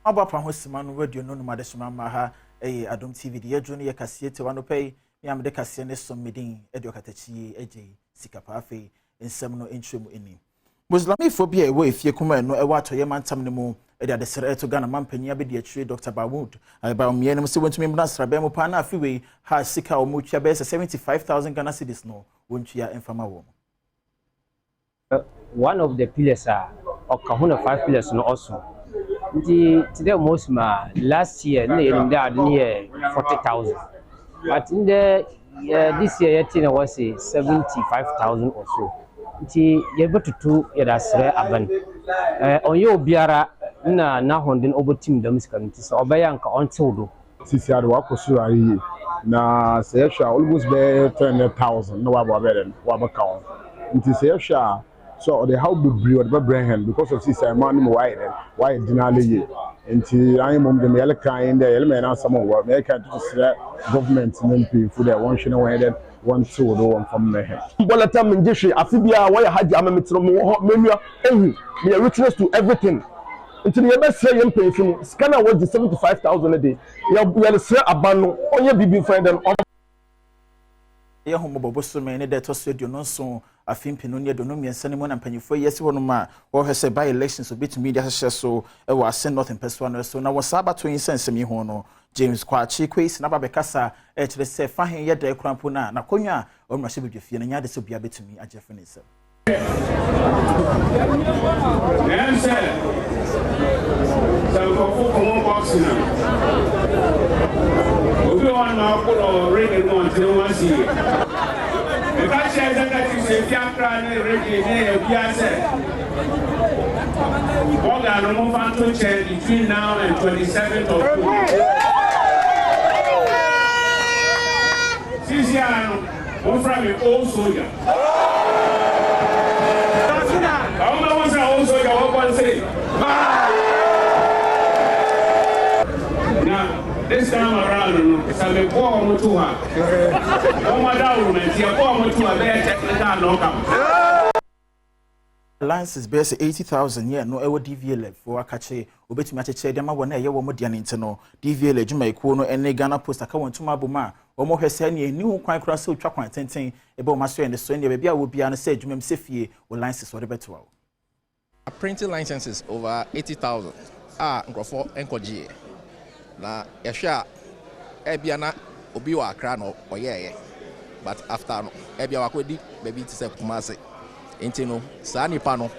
aba pa ho sima no radio no ma de soma ma ha Adom TV de yedro ne Kasiebo Tau At me am de Kasiebo ne som medin e de okatachi eje sikapa afi ensem no entwem eni Muslimi phobia ewe efie kuma no ewa atoye mantam ne mu e de adesere to Ghana mampani abedi atwe Dr. Bawud ba omie ne se wontumi mbna srabe mu pa na afi we ha sika o mu twa be 75,000 Ghana cedis no wontwa emfama wo. One of the pillars are Okahuna 5 pillars no also. Today most last year near 40,000. But in the this year it was 75,000 or so. You're able to do it as aban. On your biara na hondin over team domestic so obayanka on todo. Sisi ado wakoso ayi na seyesha almost be 10,000 no wabaka. Nti seyesha so the how be brew the brain because of this man mo why dinale ye nti I mom the yele kan the yele na some work make can to government MP for the one shine when that one so do one from me bola tam njeshi afibia why haji amametro mo menua ehu me richness to everything until you best say MP fini scanner was 75,000 a day you say abano onye bibi find them ye homo boboso me ne de to studio no so afimpi no ne do no miensa ne mo na mpanyifo yesi wono ma wo hwese by elections so bit media hye so e wa sen northern person no so na wo saba to insense mi ho no James Kwachi Kwesi na babekasa e kire se fa hen ye da ekrampo na konwa o ma hye bedwafie na nya de so bia betumi ajefe ne se One now ring on till once a year. The vice executive said, "Fiacra ready there, all the normal phantom chair between now and 27th of June. Since you are from an old soldier. How many was an old soldier? What one say? Now, this time around, it's a poor to her. Oh, my government, you're poor to a very technical knockout. License base 80,000 yeah no ewo DVL for akache obetumi acheche dem awon na ye wo modian nti no DVL adwuma ekuo no ene Ghana Post aka won tuma boma wo mo hwese ne ni hu kwan kra se otwa kwan tenten ebe o maso ene so ne be bia wo bia no se adwuma msefie wo license wo de betwa wo printing licenses over 80,000 nkrofo enkogie na yehwa ebia na obi wa akra no oyeye but after no ebia wakodi baby ti se Kumase enti no saa nipa no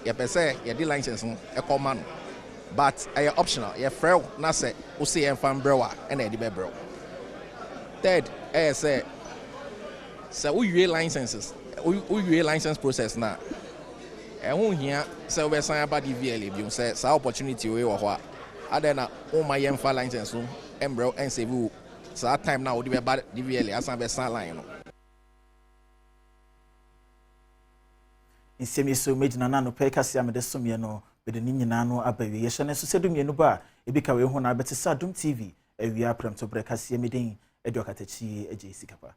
ye pese ye di license no e koma no but e optional ye frɛ na se wo se ye fan brewa e na e di be brew third say wo yue licenses wo yue license process na e ho hia se wo be san aba DVL bi se saa opportunity we wo ho a adena wo ma ye fan license no embrew en save wo saa time na wo di be ba DVL asan be san line no insemi so medina na no pe Kasiebo amede somye no bede ni nyina no abawie ye hye so sedum ye no ba ebika we ho na betesa Adom TV awia pram to bre Kasiebo medin edi okatachi eje sikapa